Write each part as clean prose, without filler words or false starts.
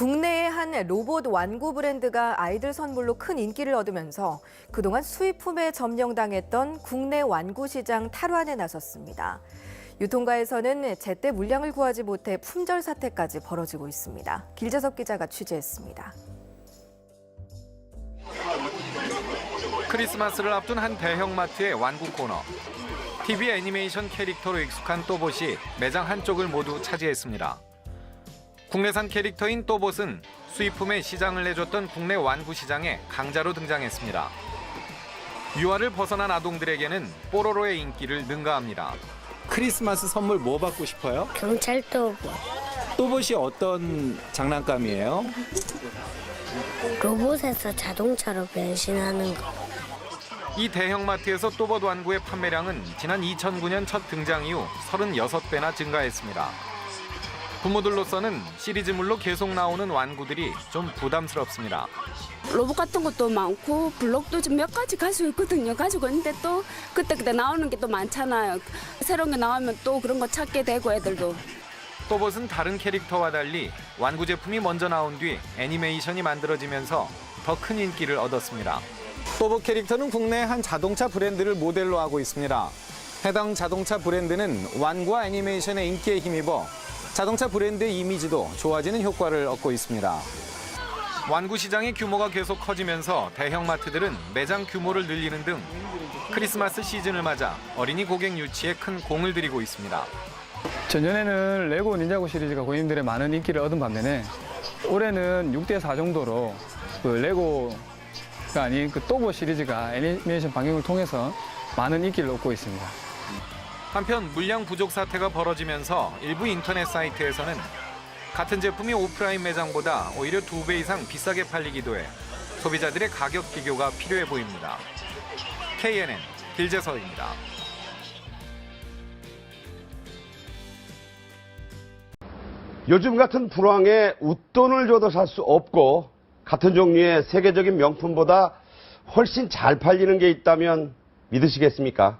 국내의 한 로봇 완구 브랜드가 아이들 선물로 큰 인기를 얻으면서 그동안 수입품에 점령당했던 국내 완구 시장 탈환에 나섰습니다. 유통가에서는 제때 물량을 구하지 못해 품절 사태까지 벌어지고 있습니다. 길재섭 기자가 취재했습니다. 크리스마스를 앞둔 한 대형마트의 완구 코너. TV 애니메이션 캐릭터로 익숙한 또봇이 매장 한쪽을 모두 차지했습니다. 국내산 캐릭터인 또봇은 수입품에 시장을 내줬던 국내 완구 시장에 강자로 등장했습니다. 유아를 벗어난 아동들에게는 뽀로로의 인기를 능가합니다. 크리스마스 선물 뭐 받고 싶어요? 경찰 또봇. 또봇이 어떤 장난감이에요? 로봇에서 자동차로 변신하는 거. 이 대형마트에서 또봇 완구의 판매량은 지난 2009년 첫 등장 이후 36배나 증가했습니다. 부모들로서는 시리즈물로 계속 나오는 완구들이 좀 부담스럽습니다. 로봇 같은 것도 많고 블록도 좀 몇 가지 가지고 있거든요. 가지고 있는데 또 그때 나오는 게 또 많잖아요. 새로운 게 나오면 또 그런 거 찾게 되고 애들도. 또봇은 다른 캐릭터와 달리 완구 제품이 먼저 나온 뒤 애니메이션이 만들어지면서 더 큰 인기를 얻었습니다. 또봇 캐릭터는 국내 한 자동차 브랜드를 모델로 하고 있습니다. 해당 자동차 브랜드는 완구와 애니메이션의 인기에 힘입어 자동차 브랜드의 이미지도 좋아지는 효과를 얻고 있습니다. 완구 시장의 규모가 계속 커지면서 대형마트들은 매장 규모를 늘리는 등 크리스마스 시즌을 맞아 어린이 고객 유치에 큰 공을 들이고 있습니다. 전년에는 레고 닌자고 시리즈가 고객님들의 많은 인기를 얻은 반면에 올해는 6대4 정도로 그 레고가 아닌 그 또봇 시리즈가 애니메이션 방영을 통해서 많은 인기를 얻고 있습니다. 한편 물량 부족 사태가 벌어지면서 일부 인터넷 사이트에서는 같은 제품이 오프라인 매장보다 오히려 2배 이상 비싸게 팔리기도 해 소비자들의 가격 비교가 필요해 보입니다. KNN 길재서입니다. 요즘 같은 불황에 웃돈을 줘도 살 수 없고 같은 종류의 세계적인 명품보다 훨씬 잘 팔리는 게 있다면 믿으시겠습니까?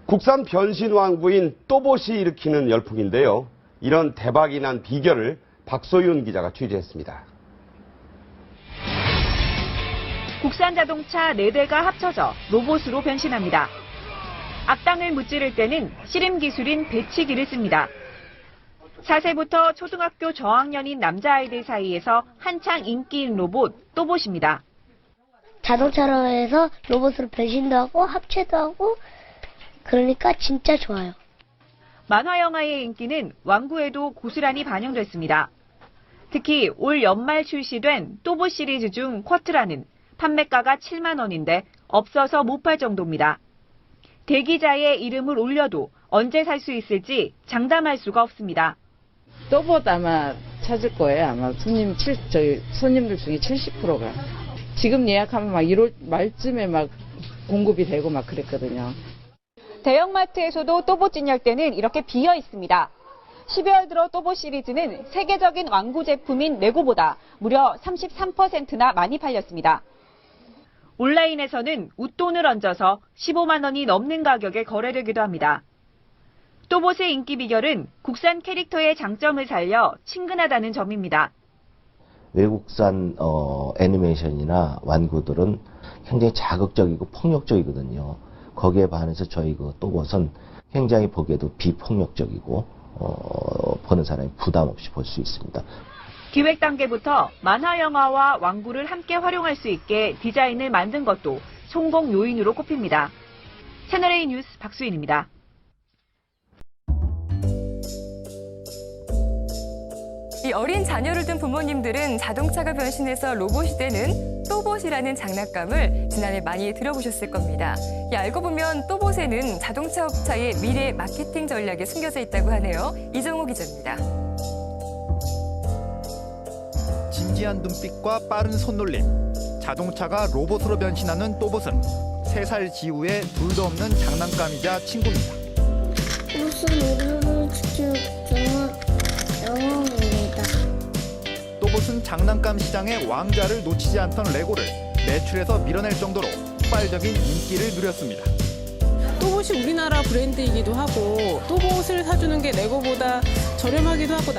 국산 변신 완구인 또봇이 일으키는 열풍인데요. 이런 대박이 난 비결을 박소윤 기자가 취재했습니다. 국산 자동차 4대가 합쳐져 로봇으로 변신합니다. 악당을 무찌를 때는 씨름 기술인 배치기를 씁니다. 4세부터 초등학교 저학년인 남자아이들 사이에서 한창 인기인 로봇 또봇입니다. 자동차로 해서 로봇으로 변신도 하고 합체도 하고 그러니까 진짜 좋아요. 만화 영화의 인기는 완구에도 고스란히 반영됐습니다. 특히 올 연말 출시된 또봇 시리즈 중 쿼트라는 판매가가 7만 원인데 없어서 못 팔 정도입니다. 대기자의 이름을 올려도 언제 살 수 있을지 장담할 수가 없습니다. 또봇 아마 찾을 거예요. 아마 손님들 중에 70%가. 지금 예약하면 막 1월 말쯤에 막 공급이 되고 막 그랬거든요. 대형마트에서도 또봇 진열대는 이렇게 비어 있습니다. 12월 들어 또봇 시리즈는 세계적인 완구 제품인 레고보다 무려 33%나 많이 팔렸습니다. 온라인에서는 웃돈을 얹어서 15만 원이 넘는 가격에 거래되기도 합니다. 또봇의 인기 비결은 국산 캐릭터의 장점을 살려 친근하다는 점입니다. 외국산 애니메이션이나 완구들은 굉장히 자극적이고 폭력적이거든요. 거기에 반해서 저희 그 또봇은 굉장히 보기에도 비폭력적이고 보는 사람이 부담 없이 볼 수 있습니다. 기획 단계부터 만화 영화와 완구를 함께 활용할 수 있게 디자인을 만든 것도 성공 요인으로 꼽힙니다. 채널A 뉴스 박수인입니다. 이 어린 자녀를 둔 부모님들은 자동차가 변신해서 로봇이 되는 또봇이라는 장난감을 지난해 많이 들어보셨을 겁니다. 알고 보면 또봇에는 자동차 업체의 미래 마케팅 전략이 숨겨져 있다고 하네요. 이정호 기자입니다. 진지한 눈빛과 빠른 손놀림. 자동차가 로봇으로 변신하는 또봇은 3살 지우의 둘도 없는 장난감이자 친구입니다. 무슨 우리를 지킬 정말 영웅입니다. 또봇은 장난감 시장의 왕좌를 놓치지 않던 레고를 매출에서 밀어낼 정도로 폭발적인 인기를 누렸습니다. 또봇이 우리나라 브랜드이기도 하고 또봇을 사주는 게 레고보다 저렴하기도 하고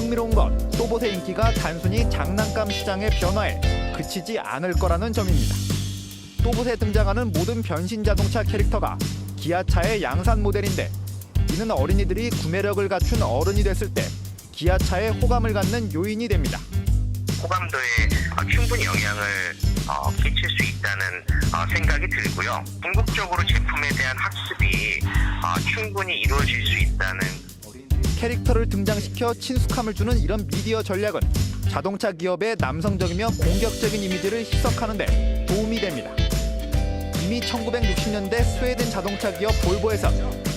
흥미로운 건 또봇의 인기가 단순히 장난감 시장의 변화에 그치지 않을 거라는 점입니다. 또봇에 등장하는 모든 변신 자동차 캐릭터가 기아차의 양산 모델인데 이는 어린이들이 구매력을 갖춘 어른이 됐을 때 기아차에 호감을 갖는 요인이 됩니다. 호감도에 충분히 영향을 끼칠 수 있다는 생각이 들고요. 궁극적으로 제품에 대한 학습이 충분히 이루어질 수 있다는. 캐릭터를 등장시켜 친숙함을 주는 이런 미디어 전략은 자동차 기업의 남성적이며 공격적인 이미지를 희석하는 데 도움이 됩니다. 이미 1960년대 스웨덴 자동차 기업 볼보에서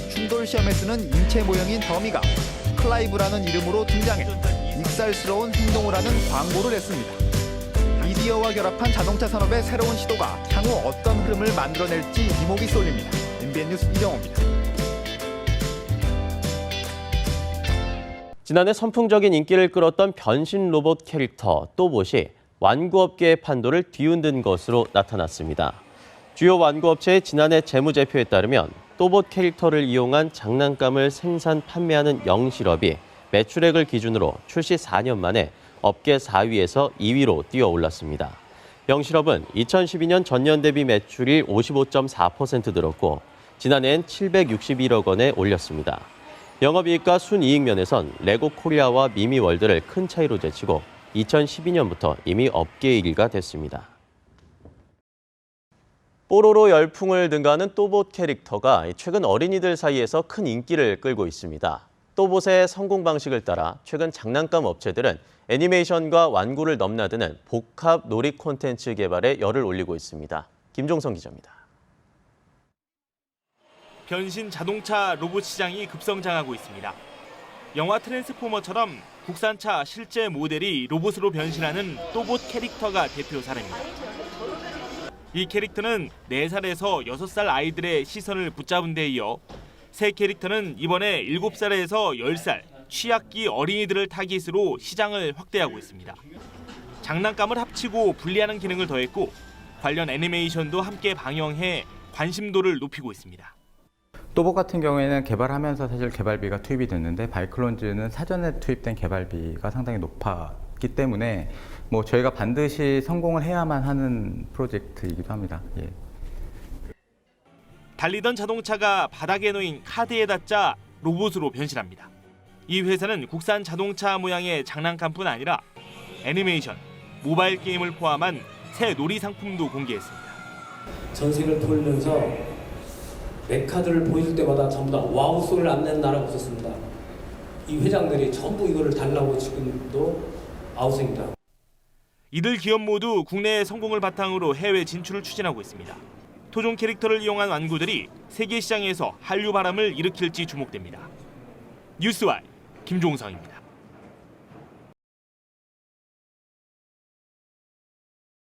충돌 시험에 쓰는 인체 모형인 더미가 클라이브라는 이름으로 등장해 익살스러운 행동을 하는 광고를 냈습니다. 미디어와 결합한 자동차 산업의 새로운 시도가 향후 어떤 흐름을 만들어낼지 이목이 쏠립니다. MBN 뉴스 이정호입니다. 지난해 선풍적인 인기를 끌었던 변신 로봇 캐릭터 또봇이 완구업계의 판도를 뒤흔든 것으로 나타났습니다. 주요 완구업체의 지난해 재무제표에 따르면 또봇 캐릭터를 이용한 장난감을 생산, 판매하는 영실업이 매출액을 기준으로 출시 4년 만에 업계 4위에서 2위로 뛰어올랐습니다. 영실업은 2012년 전년 대비 매출이 55.4% 늘었고 지난해엔 761억 원에 올렸습니다. 영업이익과 순이익 면에선 레고 코리아와 미미월드를 큰 차이로 제치고 2012년부터 이미 업계 1위가 됐습니다. 뽀로로 열풍을 능가하는 또봇 캐릭터가 최근 어린이들 사이에서 큰 인기를 끌고 있습니다. 또봇의 성공 방식을 따라 최근 장난감 업체들은 애니메이션과 완구를 넘나드는 복합 놀이 콘텐츠 개발에 열을 올리고 있습니다. 김종성 기자입니다. 변신 자동차 로봇 시장이 급성장하고 있습니다. 영화 트랜스포머처럼 국산차 실제 모델이 로봇으로 변신하는 또봇 캐릭터가 대표 사례입니다. 이 캐릭터는 4살에서 6살 아이들의 시선을 붙잡은 데 이어 새 캐릭터는 이번에 7살에서 10살 취약기 어린이들을 타깃으로 시장을 확대하고 있습니다. 장난감을 합치고 분리하는 기능을 더했고 관련 애니메이션도 함께 방영해 관심도를 높이고 있습니다. 또봇 같은 경우에는 개발하면서 사실 개발비가 투입이 됐는데 바이클론즈는 사전에 투입된 개발비가 상당히 높았기 때문에 저희가 반드시 성공을 해야만 하는 프로젝트이기도 합니다. 예. 달리던 자동차가 바닥에 놓인 카드에 닿자 로봇으로 변신합니다. 이 회사는 국산 자동차 모양의 장난감뿐 아니라 애니메이션, 모바일 게임을 포함한 새 놀이 상품도 공개했습니다. 전세를 돌면서 맥카드를 보여줄 때마다 전부 다 와우 소리를 안 내는 나라가 없었습니다. 이 회장들이 전부 이거를 달라고 지금도 아우성입니다. 이들 기업 모두 국내의 성공을 바탕으로 해외 진출을 추진하고 있습니다. 토종 캐릭터를 이용한 완구들이 세계 시장에서 한류 바람을 일으킬지 주목됩니다. 뉴스와이 김종성입니다.